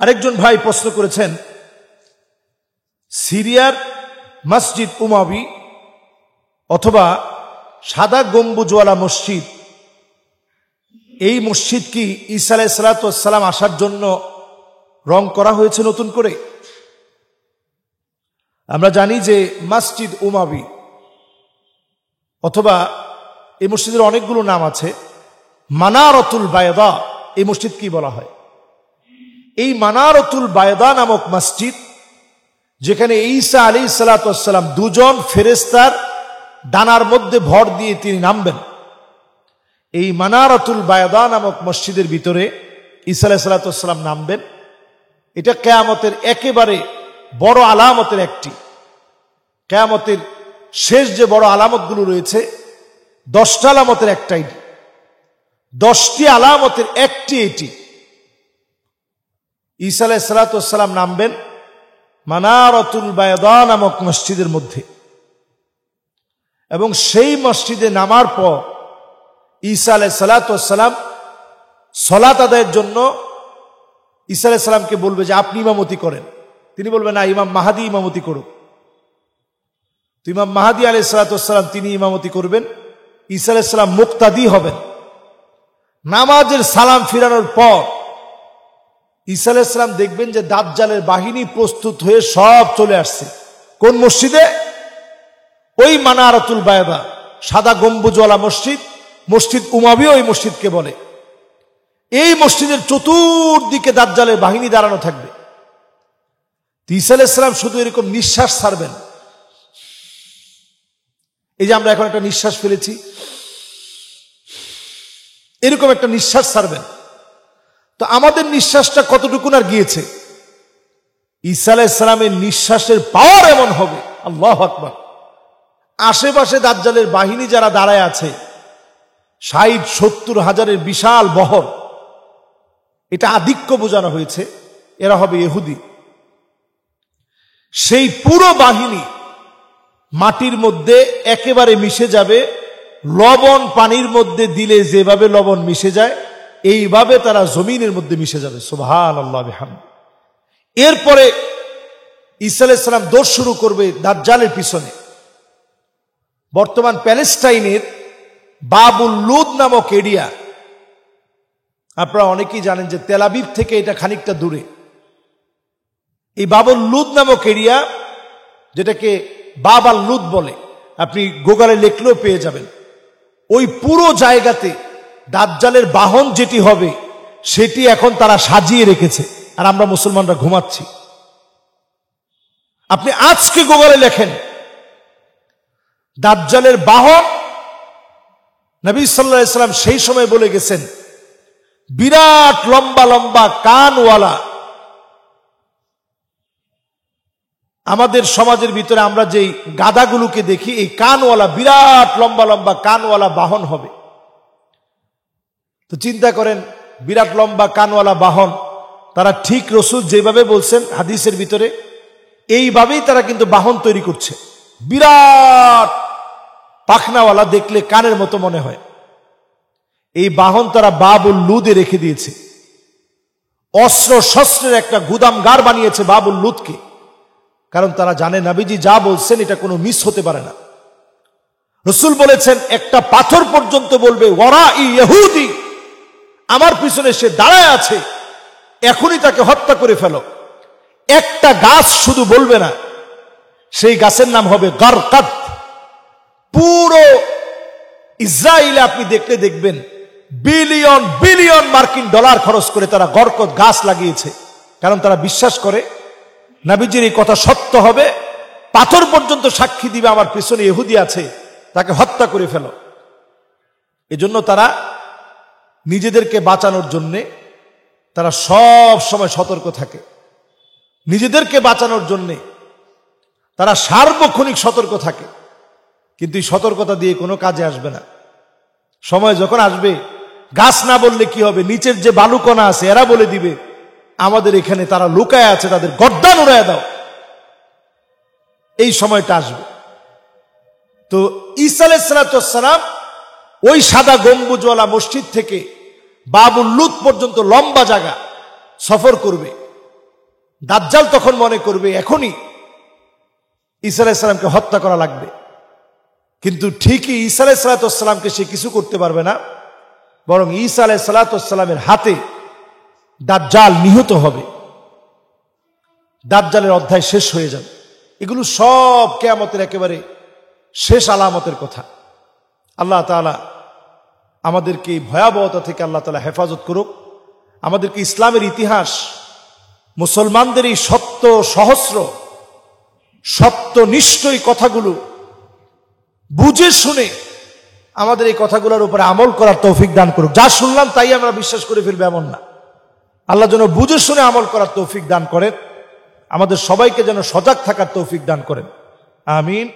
আরেকজন ভাই প্রশ্ন করেছেন, সিরিয়ার মসজিদ উমাবি অথবা সাদা গম্বুজওয়ালা মসজিদ, এই মসজিদ কি ঈসা আলাইহিস সালাম আসার জন্য রং করা হয়েছে নতুন করে? আমরা জানি যে মসজিদ উমাবি অথবা এই মসজিদের অনেকগুলো নাম আছে। মানারতুল বায়দা এই মসজিদ কি বলা হয়? এই মানারতুল বায়দা নামক মসজিদ, যেখানে ঈসা আলাইহিস সালাম দুজন ফেরেশতার ডানার মধ্যে ভর দিয়ে তিনি নামবেন, এই মানারতুল বায়দা নামক মসজিদের ভিতরে ঈসা আলাইহিস সালাম নামবেন। এটা কিয়ামতের একেবারে বড় আলামতের একটি। কিয়ামতের শেষ যে বড় আলামতগুলো রয়েছে, 10টা আলামতের একটাই, 10টি আলামতের একটি এটি। ঈসা আলাইহিস সালাম নামবেন মানারতুল বায়দা নামক মসজিদের মধ্যে, এবং সেই মসজিদে নামার পর ঈসা আলাইহিস সালাম সালাত আদায়ের জন্য ঈসা আলাইহিস সালামকে বলবে যে আপনি ইমামতি করেন। তিনি বলবেন না, ইমাম মাহাদি ইমামতি করুক। তো ইমাম মাহাদি আলাইহিস সালাম তিনি ইমামতি করবেন, ঈসা আলাইহিস সালাম মুক্তাদি হবেন। নামাজের সালাম ফিরানোর পর ঈসা আলাইহিস সালাম দেখবেন যে দাজ্জালের বাহিনী প্রস্তুত হয়ে সব চলে আসছে। কোন মসজিদে? ওই মানারতুল বায়দা, সাদা গম্বুজওয়ালা মসজিদ, মসজিদ উমাবি ওই মসজিদকে বলে। এই মসজিদের চতুর্দিকে দাজ্জালের বাহিনী দাঁড়ানো থাকবে। ঈসা আলাইহিস সালাম শুধু এরকম নিঃশ্বাস ছাড়বেন, এই যে আমরা এখন একটা নিঃশ্বাস ফেলেছি, এরকম একটা নিঃশ্বাস ছাড়বেন। তো আমাদের নিঃশ্বাসটা কতটুকুন আর গিয়েছে? ঈসা আলাইহিস সালামের নিঃশ্বাসের পাওয়ার এমন হবে, আল্লাহু আকবার, আশেপাশে দাজ্জালের বাহিনী যারা দাঁড়ায় আছে 60-70 হাজারের বিশাল বহর, এটা আধিক্য বোঝানো হয়েছে, এরা হবে ইহুদি। সেই পুরো বাহিনী মাটির মধ্যে একেবারে মিশে যাবে। লবণ পানির মধ্যে দিলে যেভাবে লবণ মিশে যায়, এইভাবে তারা জমিনের মধ্যে মিশে যাবে। সুবহানাল্লাহ বিহামদি। এরপরে ঈসা আলাইহিস সালাম দৌড় শুরু করবে দাজ্জালের পিছনে। বর্তমান প্যালেস্টাইনের বাবুল লুদ নামক এরিয়া, আপনারা অনেকেই জানেন যে তেল আবিব থেকে এটা খানিকটা দূরে। এই বাবুল লুদ নামক এরিয়া, যেটাকে বাব আল লুদ বলে, আপনি গুগলে লিখলেও পেয়ে যাবেন। ওই পুরো জায়গাতে দাজ্জালের বাহন যেটি হবে সেটি এখন তারা সাজিয়ে রেখেছে, আর আমরা মুসলমানরা ঘুমাচ্ছি। আপনি আজকে গুগলে লেখেন দাজ্জালের বাহন, নবী সাল্লাল্লাহু আলাইহি সাল্লাম সেই সময় বলে গেছেন, বিরাট লম্বা লম্বা কানওয়ালা। আমাদের সমাজের ভিতরে আমরা যেই গাধাগুলোকে দেখি, এই কানওয়ালা, বিরাট লম্বা লম্বা কানওয়ালা বাহন হবে। তো চিন্তা করেন, বিরাট লম্বা কানওয়ালা বাহন, তারা ঠিক রাসূল যেভাবে বলছেন হাদিসের ভিতরে, এইভাবেই তারা কিন্তু বাহন তৈরি করছে। বিরাট পাখনাওয়ালা, দেখলে কানের মতো মনে হয়। এই বাহন তারা বাবুল লুদে রেখে দিয়েছে। অস্ত্র শস্ত্রের একটা গুদামগার বানিয়েছে বাবুল লুদকে, কারণ তারা জানে নবীজি যা বলছেন এটা কোনো মিস হতে পারে না। রাসূল বলেছেন, একটা পাথর পর্যন্ত বলবে ওয়ারাই ইহুদি, আমার পিছনে সে দাঁড়ায় আছে, এখনই তাকে হত্যা করে ফেলো। একটা গাছ শুধু বলবে না, সেই গাছের নাম হবে গারকাদ। পুরো ইসরায়েলে আপনি দেখলে দেখবেন বিলিয়ন বিলিয়ন মার্কিন ডলার খরচ করে তারা গরকত গাছ লাগিয়েছে, কারণ তারা বিশ্বাস করে নবীজির এই কথা সত্য হবে। পাথর পর্যন্ত সাক্ষী দিবে আমার পিছনে ইহুদি আছে, তাকে হত্যা করে ফেলো। এজন্য তারা নিজেদেরকে বাঁচানোর জন্যে তারা সব সময় সতর্ক থাকে। নিজেদেরকে বাঁচানোর জন্যে তারা সার্বক্ষণিক সতর্ক থাকে, কিন্তু এই সতর্কতা দিয়ে কোনো কাজে আসবে না। সময় যখন আসবে, গাছ না বললে কি হবে, নিচের যে বালুকণা আছে এরা বলে দিবে আমাদের এখানে তারা লুকায় আছে, তাদের গর্দান উড়ায় দাও। এই সময়টা আসবে। তো ঈসা আলাইহিস সালাম ওই সাদা গম্বুজওয়ালা মসজিদ থেকে বাবুল লুদ পর্যন্ত লম্বা জায়গা সফর করবে। দাজ্জাল তখন মনে করবে এখনই ঈসা আলাইহিস সালামকে হত্যা করা লাগবে, কিন্তু ঠিকই ঈসা আলাইহিস সালামকে সে কিছু করতে পারবে না, বরং ঈসা আলাইহিস সালামের হাতে দাজ্জাল নিহত হবে, দাজ্জালের অধ্যায় শেষ হয়ে যাবে। এগুলো সব কিয়ামতের একেবারে শেষ আলামতের কথা। আল্লাহ তাআলা আমাদেরকে এই ভয়াবহতা থেকে আল্লাহ তাআলা হেফাজত করুক। আমাদেরকে ইসলামের ইতিহাস, মুসলমানদের এই সত্য সহস্র সত্যনিষ্ঠ এই কথাগুলো বুঝে শুনে আমাদের এই কথাগুলোর উপরে আমল করার তৌফিক দান করুক। যা শুনলাম তাই আমরা বিশ্বাস করে ফেলবো এমন না, আল্লাহ যেন বুঝে শুনে আমল করার তৌফিক দান করেন, আমাদের সবাইকে যেন সজাগ থাকার তৌফিক দান করেন। আমিন।